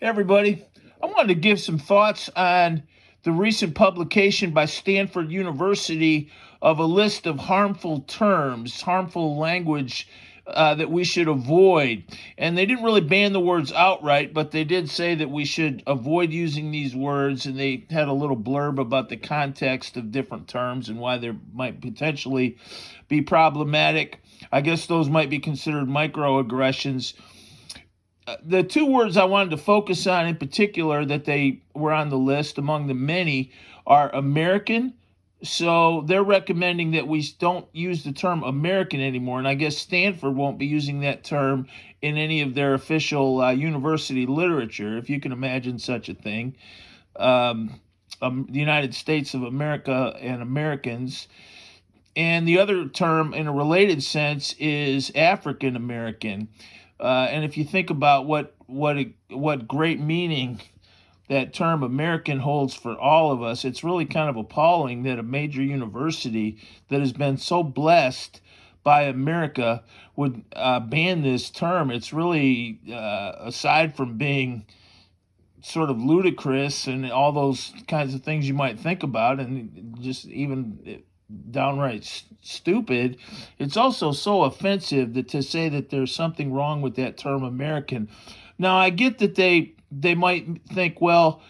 Hey everybody, I wanted to give some thoughts on the recent publication by Stanford University of a list of harmful terms, harmful language that we should avoid. And they didn't really ban the words outright, but they did say that we should avoid using these words. And they had a little blurb about the context of different terms and why they might potentially be problematic. I guess those might be considered microaggressions. The two words I wanted to focus on in particular that they were on the list among the many are American. So they're recommending that we don't use the term American anymore. And I guess Stanford won't be using that term in any of their official university literature, if you can imagine such a thing. The United States of America and Americans. And the other term, in a related sense, is African American. And if you think about what great meaning that term American holds for all of us, it's really kind of appalling that a major university that has been so blessed by America would ban this term. It's really, aside from being sort of ludicrous and all those kinds of things you might think about, and just even downright stupid, it's also so offensive that to say that there's something wrong with that term American. Now I get that they might think, well,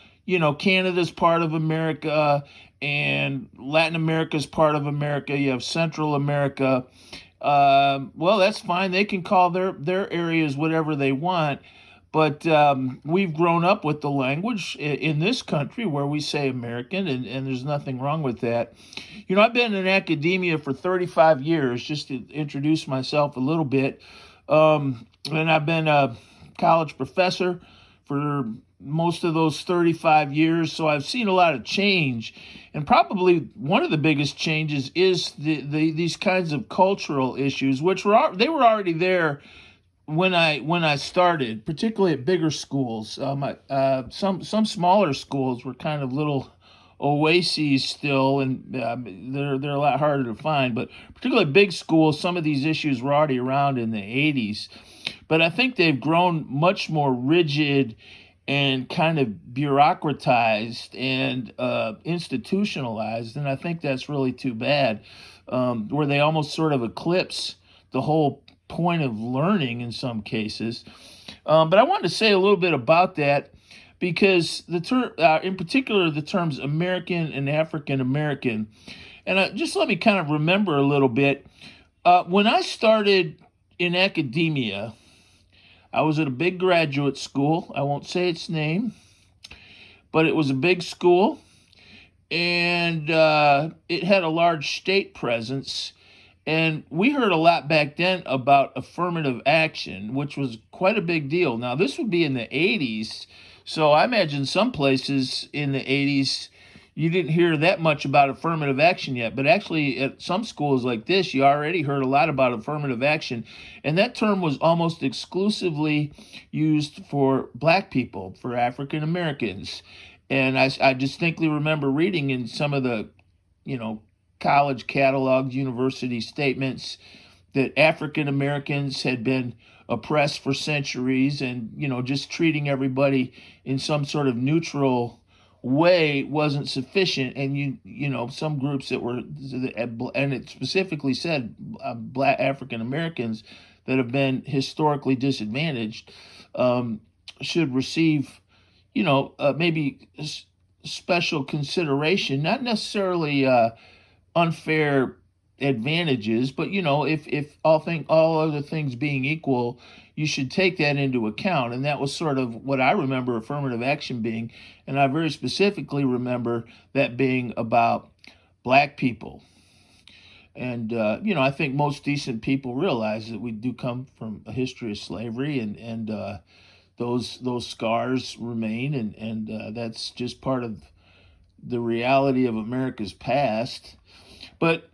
Canada's part of America and Latin America's part of America. You have Central America. Well, that's fine. They can call their areas whatever they want. But we've grown up with the language in this country where we say American, and there's nothing wrong with that. I've been in academia for 35 years, just to introduce myself a little bit. And I've been a college professor for most of those 35 years, so I've seen a lot of change. And probably one of the biggest changes is these kinds of cultural issues, which they were already there when I started, particularly at bigger schools. Some smaller schools were kind of little oases still, and they're a lot harder to find. But particularly big schools, some of these issues were already around in the 80s. But I think they've grown much more rigid and kind of bureaucratized and institutionalized, and I think that's really too bad, where they almost sort of eclipse the whole point of learning in some cases. But I wanted to say a little bit about that because in particular, the terms American and African American, and just let me kind of remember a little bit. When I started in academia, I was at a big graduate school. I won't say its name, but it was a big school, and it had a large state presence. And we heard a lot back then about affirmative action, which was quite a big deal. Now, this would be in the 80s, so I imagine some places in the 80s you didn't hear that much about affirmative action yet. But actually, at some schools like this, you already heard a lot about affirmative action. And that term was almost exclusively used for black people, for African Americans. And I distinctly remember reading in some of the, college catalogs, university statements, that African Americans had been oppressed for centuries, and just treating everybody in some sort of neutral way wasn't sufficient. And some groups that were, and it specifically said black African Americans that have been historically disadvantaged should receive maybe special consideration, not necessarily unfair advantages, but if all other things being equal, you should take that into account. And that was sort of what I remember affirmative action being, and I very specifically remember that being about black people. And I think most decent people realize that we do come from a history of slavery, and those scars remain, and that's just part of the reality of America's past. But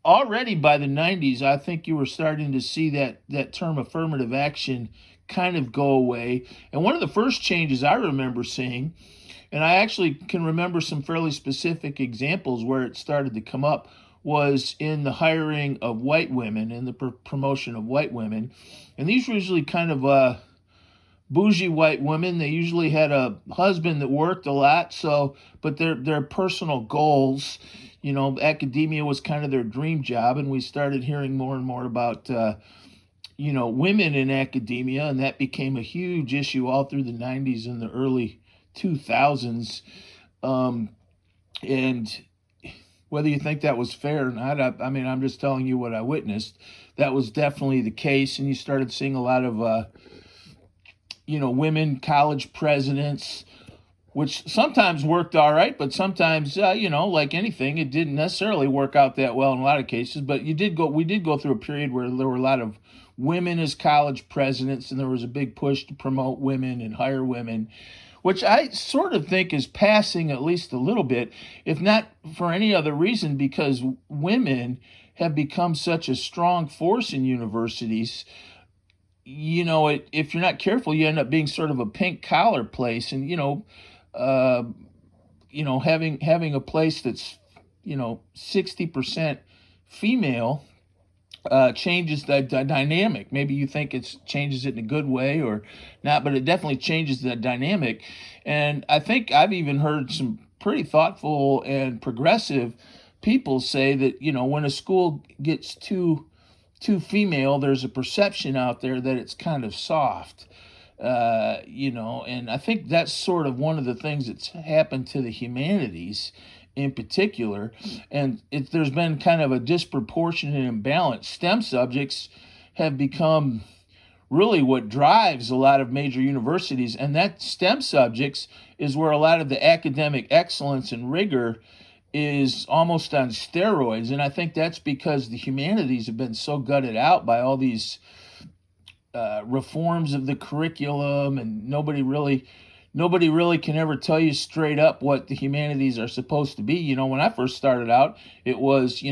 already by the 90s, I think you were starting to see that term affirmative action kind of go away. And one of the first changes I remember seeing, and I actually can remember some fairly specific examples where it started to come up, was in the hiring of white women and the promotion of white women. And these were usually kind of bougie white women. They usually had a husband that worked a lot, so but their personal goals, academia was kind of their dream job, and we started hearing more and more about women in academia, and that became a huge issue all through the 90s and the early 2000s. Um, and whether you think that was fair or not, I mean, I'm just telling you what I witnessed. That was definitely the case, and you started seeing a lot of, women college presidents, which sometimes worked all right, but sometimes, like anything, it didn't necessarily work out that well in a lot of cases. But we did go through a period where there were a lot of women as college presidents, and there was a big push to promote women and hire women, which I sort of think is passing at least a little bit, if not for any other reason, because women have become such a strong force in universities. If you're not careful, you end up being sort of a pink collar place, and uh, having a place that's 60% female changes the dynamic. Maybe you think it changes it in a good way or not, but it definitely changes the dynamic. And I think I've even heard some pretty thoughtful and progressive people say that when a school gets too female, there's a perception out there that it's kind of soft. And I think that's sort of one of the things that's happened to the humanities in particular. And there's been kind of a disproportionate imbalance. STEM subjects have become really what drives a lot of major universities, and that STEM subjects is where a lot of the academic excellence and rigor is almost on steroids. And I think that's because the humanities have been so gutted out by all these reforms of the curriculum, and nobody really can ever tell you straight up what the humanities are supposed to be. When I first started out, it was,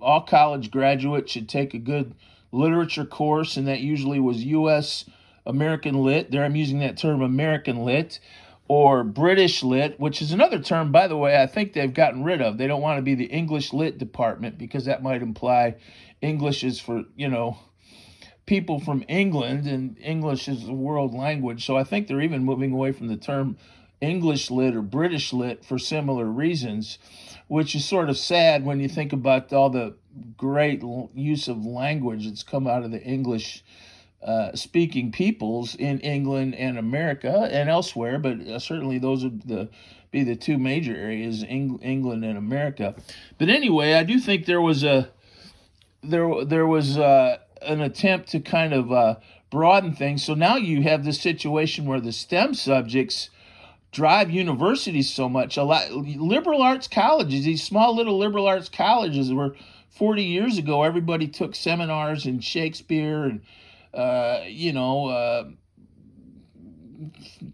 all college graduates should take a good literature course, and that usually was U.S. American Lit. There I'm using that term, American Lit, or British Lit, which is another term, by the way, I think they've gotten rid of. They don't want to be the English Lit department because that might imply English is for, people from England, and English is a world language. So I think they're even moving away from the term English Lit or British Lit for similar reasons, which is sort of sad when you think about all the great use of language that's come out of the English speaking peoples in England and America and elsewhere. But certainly those would be the two major areas, England and America. But anyway, I do think there was an attempt to kind of broaden things. So now you have this situation where the STEM subjects drive universities so much. A lot liberal arts colleges, these small little liberal arts colleges, where 40 years ago everybody took seminars in Shakespeare and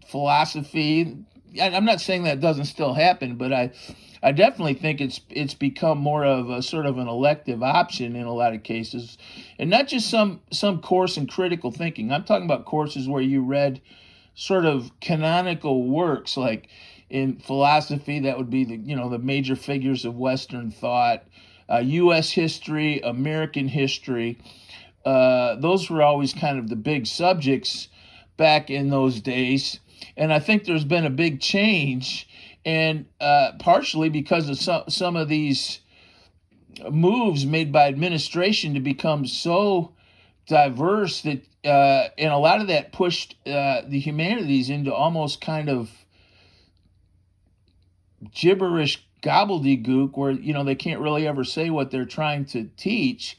philosophy. I'm not saying that doesn't still happen, but I definitely think it's become more of a sort of an elective option in a lot of cases, and not just some course in critical thinking. I'm talking about courses where you read sort of canonical works, like in philosophy, that would be the major figures of Western thought, U.S. history, American history. Those were always kind of the big subjects back in those days, and I think there's been a big change, and partially because of some of these moves made by administration to become so diverse that and a lot of that pushed the humanities into almost kind of gibberish gobbledygook, where they can't really ever say what they're trying to teach,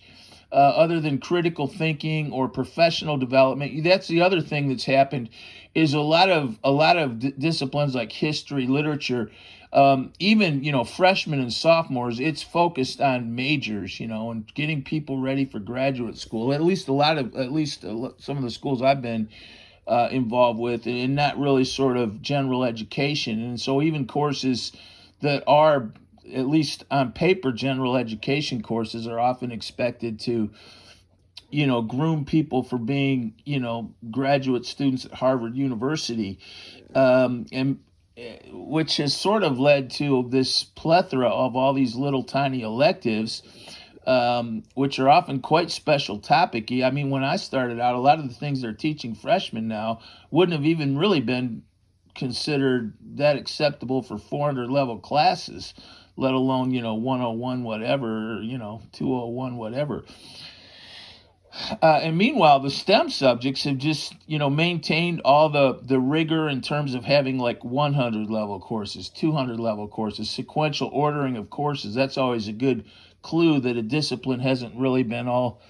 other than critical thinking or professional development. That's the other thing that's happened, is a lot of disciplines like history, literature, even freshmen and sophomores. It's focused on majors, and getting people ready for graduate school. At least some of the schools I've been involved with, and not really sort of general education. And so even courses that are, at least on paper, general education courses, are often expected to groom people for being graduate students at Harvard University, and which has sort of led to this plethora of all these little tiny electives, which are often quite special topicy. I mean, when I started out, a lot of the things they're teaching freshmen now wouldn't have even really been considered that acceptable for 400 level classes, let alone, 101 whatever, 201 whatever. And meanwhile, the STEM subjects have just, maintained all the rigor in terms of having like 100 level courses, 200 level courses, sequential ordering of courses. That's always a good clue that a discipline hasn't really been all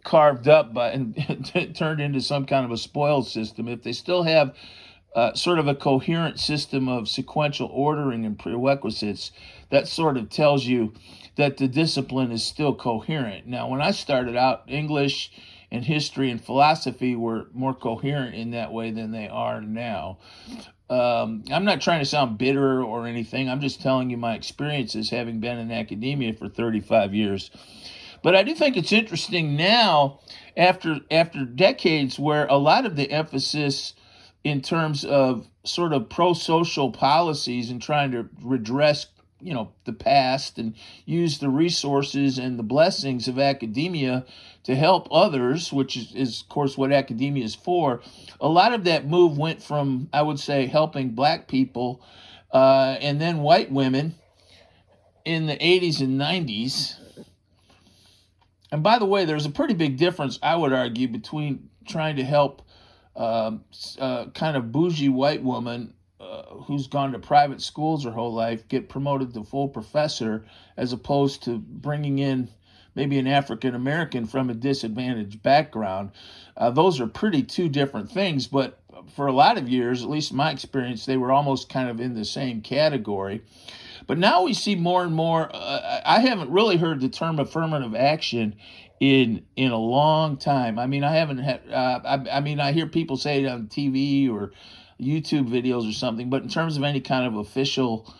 carved up by and turned into some kind of a spoiled system. If they still have sort of a coherent system of sequential ordering and prerequisites, that sort of tells you that the discipline is still coherent. Now, when I started out, English and history and philosophy were more coherent in that way than they are now. I'm not trying to sound bitter or anything. I'm just telling you my experiences having been in academia for 35 years. But I do think it's interesting now, after decades where a lot of the emphasis in terms of sort of pro-social policies and trying to redress, the past and use the resources and the blessings of academia to help others, which is of course what academia is for. A lot of that move went from, I would say, helping black people and then white women in the 80s and 90s. And by the way, there's a pretty big difference, I would argue, between trying to help kind of bougie white woman who's gone to private schools her whole life get promoted to full professor, as opposed to bringing in maybe an African American from a disadvantaged background. Those are pretty two different things, but for a lot of years, at least in my experience, they were almost kind of in the same category. But now we see more and more. I haven't really heard the term affirmative action in a long time. I mean, I haven't had. I hear people say it on TV or YouTube videos or something. But in terms of any kind of official,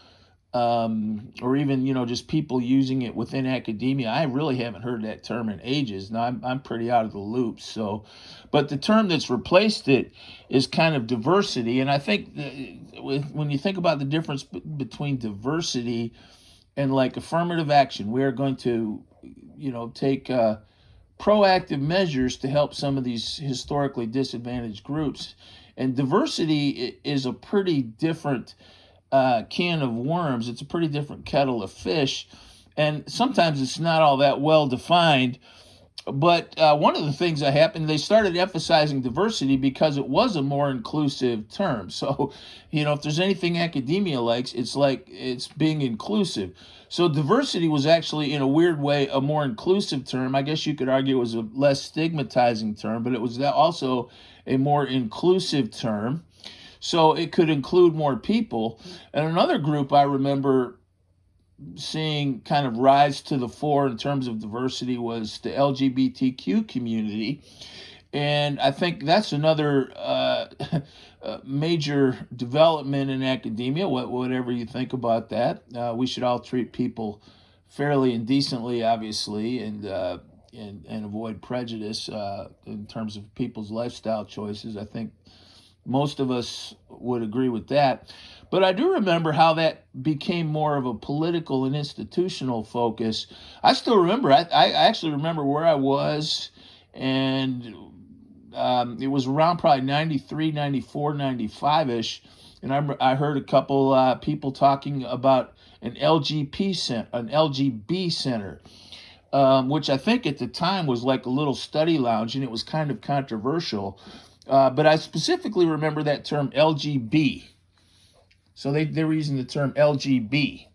or even just people using it within academia, I really haven't heard that term in ages. Now I'm pretty out of the loop. So, but the term that's replaced it is kind of diversity, and I think when you think about the difference between diversity and like affirmative action, we are going to take proactive measures to help some of these historically disadvantaged groups, and diversity is a pretty different can of worms. It's a pretty different kettle of fish, and sometimes it's not all that well defined. But one of the things that happened, they started emphasizing diversity because it was a more inclusive term. So, if there's anything academia likes, it's like it's being inclusive. So diversity was actually, in a weird way, a more inclusive term. I guess you could argue it was a less stigmatizing term, but it was also a more inclusive term. So it could include more people. And another group I remember seeing kind of rise to the fore in terms of diversity was the LGBTQ community. And I think that's another major development in academia, whatever you think about that. We should all treat people fairly and decently, obviously, and avoid prejudice in terms of people's lifestyle choices. I think most of us would agree with that. But I do remember how that became more of a political and institutional focus. I still remember, I actually remember where I was, and it was around probably 93, 94, 95-ish, and I heard a couple people talking about an LGB center, which I think at the time was like a little study lounge, and it was kind of controversial. But I specifically remember that term LGB. So they were using the term LGB,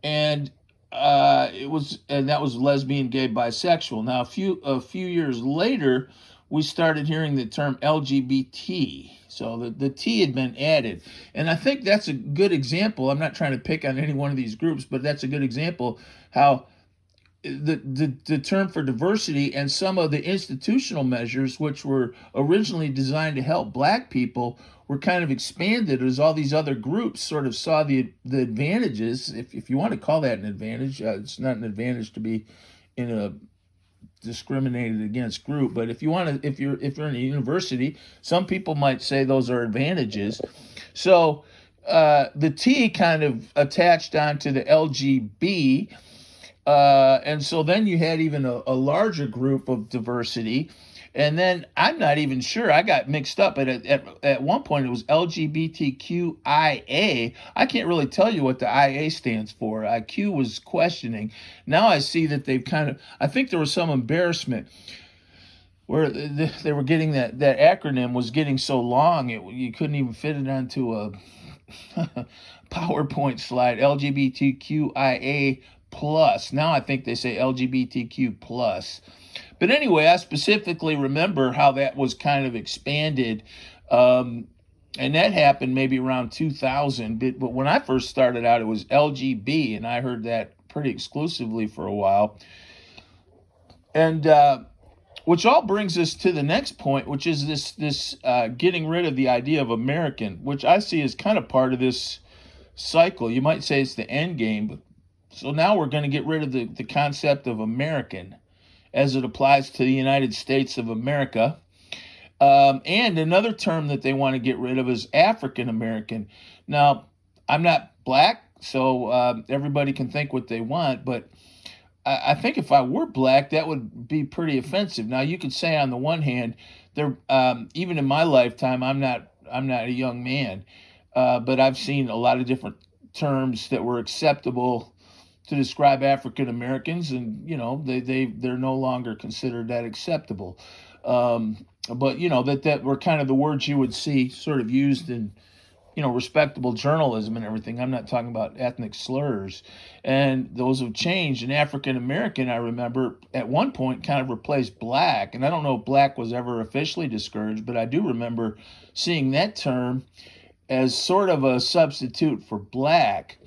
and that was lesbian, gay, bisexual. Now a few years later, we started hearing the term LGBT. So the T had been added, and I think that's a good example. I'm not trying to pick on any one of these groups, but that's a good example how the term for diversity and some of the institutional measures, which were originally designed to help black people, were kind of expanded as all these other groups sort of saw the advantages, if you want to call that an advantage. It's not an advantage to be in a discriminated against group, but if you're in a university, some people might say those are advantages. So the T kind of attached onto the LGB. And so then you had even a larger group of diversity. And then I'm not even sure. I got mixed up. At one point, it was LGBTQIA. I can't really tell you what the IA stands for. Q was questioning. Now I see that they've kind of, I think there was some embarrassment where they were getting that acronym was getting so long, you couldn't even fit it onto a PowerPoint slide. LGBTQIA plus. Now I think they say LGBTQ plus. But anyway, I specifically remember how that was kind of expanded. And that happened maybe around 2000. But when I first started out, it was LGB, and I heard that pretty exclusively for a while. And which all brings us to the next point, which is this getting rid of the idea of American, which I see as kind of part of this cycle. You might say it's the end game. But, so now we're going to get rid of the concept of American as it applies to the United States of America. And another term that they want to get rid of is African American. Now, I'm not black, so everybody can think what they want, but I think if I were black, that would be pretty offensive. Now, you could say on the one hand, there, even in my lifetime, I'm not a young man, but I've seen a lot of different terms that were acceptable to describe African Americans, and they're no longer considered that acceptable. But that were kind of the words you would see sort of used in respectable journalism and everything. I'm not talking about ethnic slurs, and those have changed. And African American, I remember at one point kind of replaced black, and I don't know if black was ever officially discouraged, but I do remember seeing that term as sort of a substitute for black.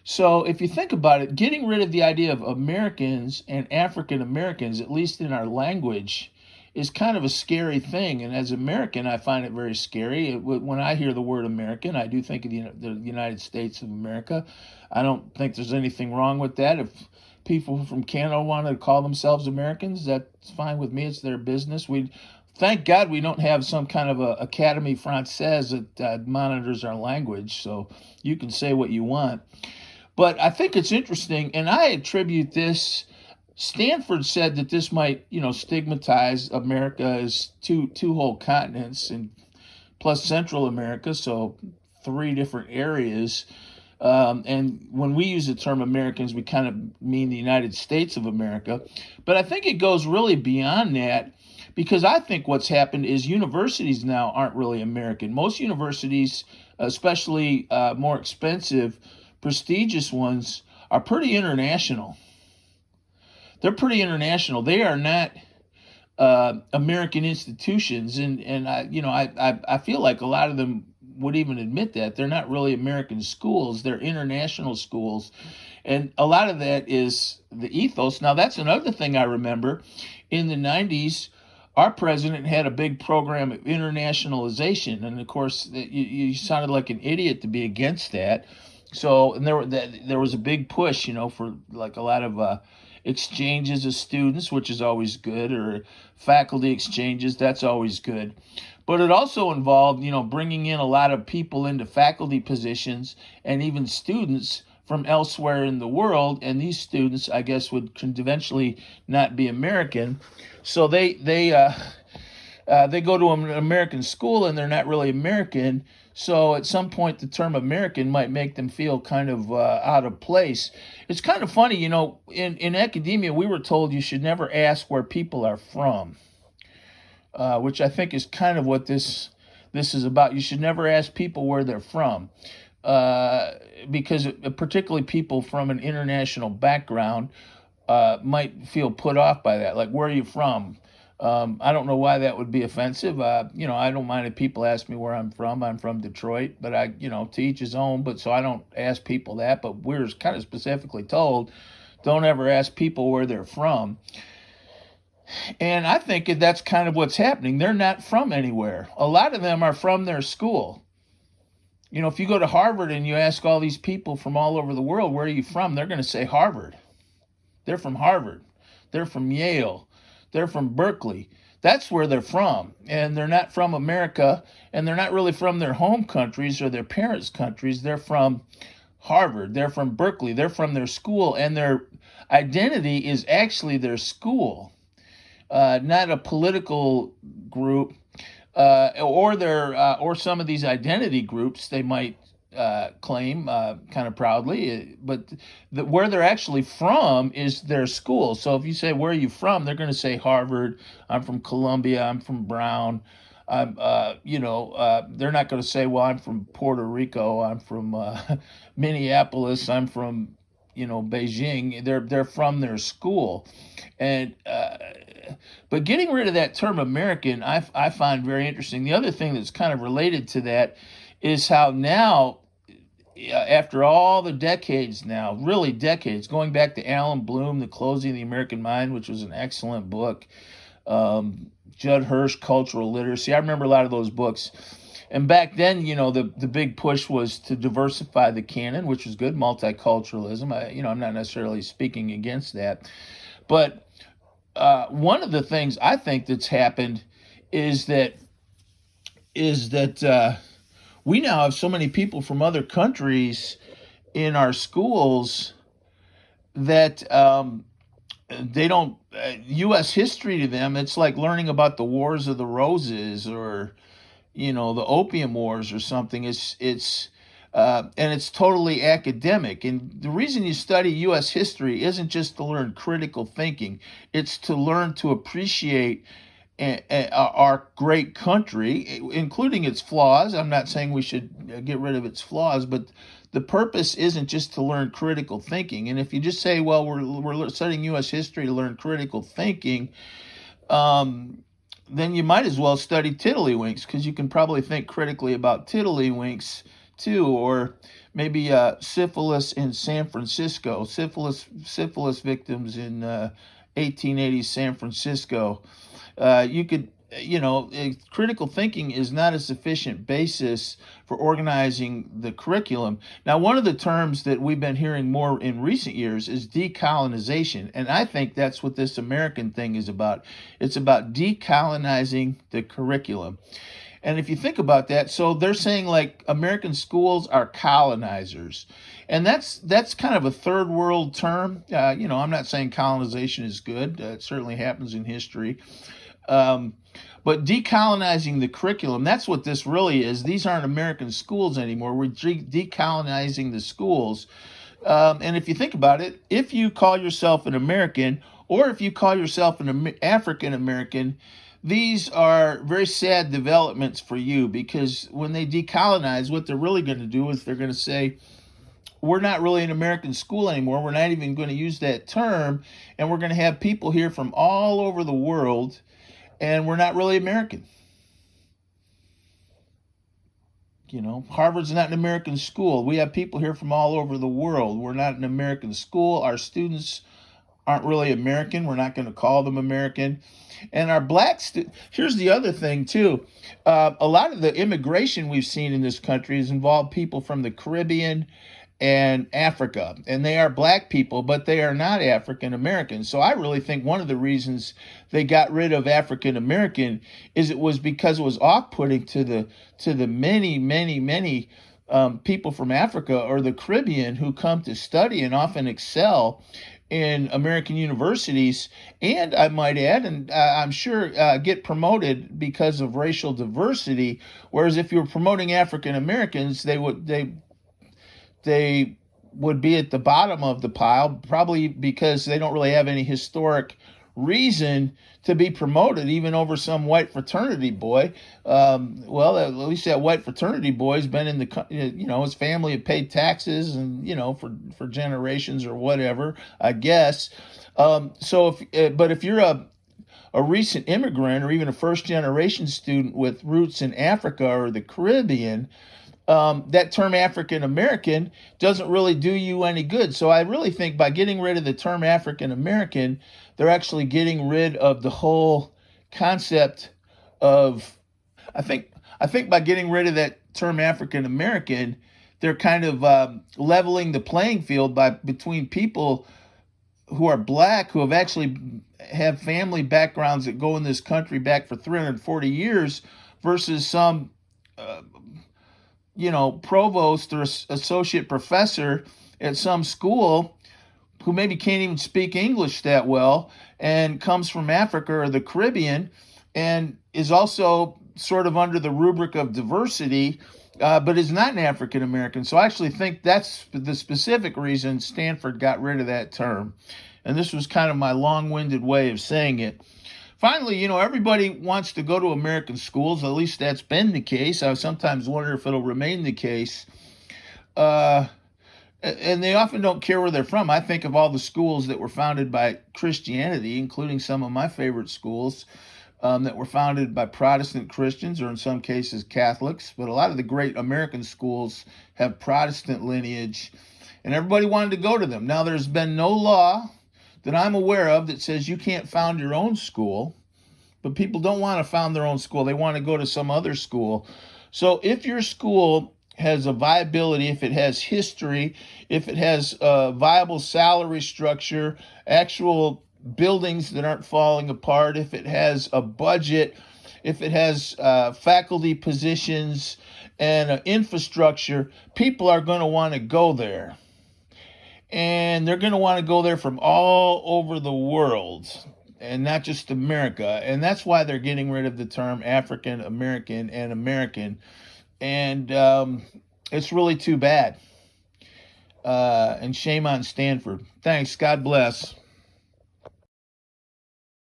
So if you think about it, getting rid of the idea of Americans and African Americans, at least in our language, is kind of a scary thing. And as American, I find it very scary. When I hear the word American, I do think of the United States of America. I don't think there's anything wrong with that. If people from Canada want to call themselves Americans, that's fine with me. It's their business. Thank God we don't have some kind of a Académie Française that monitors our language, so you can say what you want. But I think it's interesting, and I attribute this. Stanford said that this might, stigmatize America as two whole continents, and plus Central America, so three different areas. And when we use the term Americans, we kind of mean the United States of America. But I think it goes really beyond that, because I think what's happened is universities now aren't really American. Most universities, especially more expensive, prestigious ones, are pretty international. They're pretty international. They are not American institutions, and I feel like a lot of them would even admit that they're not really American schools. They're international schools, and a lot of that is the ethos. Now, that's another thing I remember in the '90s. Our president had a big program of internationalization, and of course, you sounded like an idiot to be against that. So, and there was a big push, for like a lot of exchanges of students, which is always good, or faculty exchanges, that's always good. But it also involved, bringing in a lot of people into faculty positions and even students from elsewhere in the world, and these students, I guess, would eventually not be American, so they go to an American school and they're not really American. So at some point, the term American might make them feel kind of out of place. It's kind of funny, in academia, we were told you should never ask where people are from, which I think is kind of what this is about. You should never ask people where they're from, because particularly people from an international background might feel put off by that. Like, where are you from? I don't know why that would be offensive. I don't mind if people ask me where I'm from. I'm from Detroit, but to each his own. But so I don't ask people that. But we're kind of specifically told, don't ever ask people where they're from. And I think that's kind of what's happening. They're not from anywhere. A lot of them are from their school. If you go to Harvard and you ask all these people from all over the world, where are you from? They're going to say Harvard. They're from Harvard. They're from Yale. They're from Berkeley. That's where they're from. And they're not from America, and they're not really from their home countries or their parents' countries. They're from Harvard. They're from Berkeley. They're from their school, and their identity is actually their school, not a political group, or some of these identity groups they might claim kind of proudly, but where they're actually from is their school. So if you say, where are you from? They're going to say Harvard. I'm from Columbia. I'm from Brown. They're not going to say, well, I'm from Puerto Rico. I'm from Minneapolis. I'm from, Beijing. They're from their school, and but getting rid of that term American, I find very interesting. The other thing that's kind of related to that is how now, after all the decades now, really decades, going back to Alan Bloom, The Closing of the American Mind, which was an excellent book, Judd Hirsch, Cultural Literacy. I remember a lot of those books. And back then, the big push was to diversify the canon, which was good, multiculturalism. I'm not necessarily speaking against that. But one of the things I think that's happened is that we now have so many people from other countries in our schools that they don't U.S. history to them. It's like learning about the Wars of the Roses or the Opium Wars or something. And it's totally academic. And the reason you study U.S. history isn't just to learn critical thinking. It's to learn to appreciate our great country, including its flaws. I'm not saying we should get rid of its flaws, but the purpose isn't just to learn critical thinking. And if you just say, well, we're studying U.S. history to learn critical thinking, then you might as well study tiddlywinks, because you can probably think critically about tiddlywinks too, or maybe syphilis in San Francisco, syphilis victims in 1880s San Francisco. You could, critical thinking is not a sufficient basis for organizing the curriculum. Now, one of the terms that we've been hearing more in recent years is decolonization, and I think that's what this American thing is about. It's about decolonizing the curriculum. And if you think about that, so they're saying like American schools are colonizers. And that's kind of a third world term. I'm not saying colonization is good. It certainly happens in history. But decolonizing the curriculum, that's what this really is. These aren't American schools anymore. We're decolonizing the schools. And if you think about it, if you call yourself an American, or if you call yourself an African American, these are very sad developments for you, because when they decolonize, what they're really going to do is they're going to say, we're not really an American school anymore. We're not even going to use that term. And we're going to have people here from all over the world, and we're not really American. Harvard's not an American school. We have people here from all over the world. We're not an American school. Our students aren't really American. We're not going to call them American. And our here's the other thing too. A lot of the immigration we've seen in this country has involved people from the Caribbean and Africa, and they are black people, but they are not African American. So I really think one of the reasons they got rid of African American is it was because it was off-putting to the many, many, many people from Africa or the Caribbean who come to study and often excel in American universities, and I might add, and I'm sure get promoted because of racial diversity. Whereas if you were promoting African Americans, they would be at the bottom of the pile, probably because they don't really have any historic reason to be promoted, even over some white fraternity boy. Well, at least that white fraternity boy's been in the, his family had paid taxes and, for generations or whatever, I guess. But if you're a recent immigrant or even a first generation student with roots in Africa or the Caribbean, that term African American doesn't really do you any good. So I really think by getting rid of the term African American, they're actually getting rid of the whole concept of, I think by getting rid of that term African American, they're kind of leveling the playing field between people who are black, who have family backgrounds that go in this country back for 340 years, versus some provost or associate professor at some school who maybe can't even speak English that well and comes from Africa or the Caribbean and is also sort of under the rubric of diversity, but is not an African American. So I actually think that's the specific reason Stanford got rid of that term. And this was kind of my long winded way of saying it. Finally, everybody wants to go to American schools. At least that's been the case. I sometimes wonder if it'll remain the case. Uh, and they often don't care where they're from. I think of all the schools that were founded by Christianity, including some of my favorite schools that were founded by Protestant Christians or in some cases Catholics. But a lot of the great American schools have Protestant lineage, and everybody wanted to go to them. Now, there's been no law that I'm aware of that says you can't found your own school, but people don't want to found their own school. They want to go to some other school. So if your school has a viability, if it has history, if it has a viable salary structure, actual buildings that aren't falling apart, if it has a budget, if it has faculty positions and infrastructure, people are going to want to go there. And they're going to want to go there from all over the world and not just America. And that's why they're getting rid of the term African American and American. And it's really too bad. And shame on Stanford. Thanks. God bless.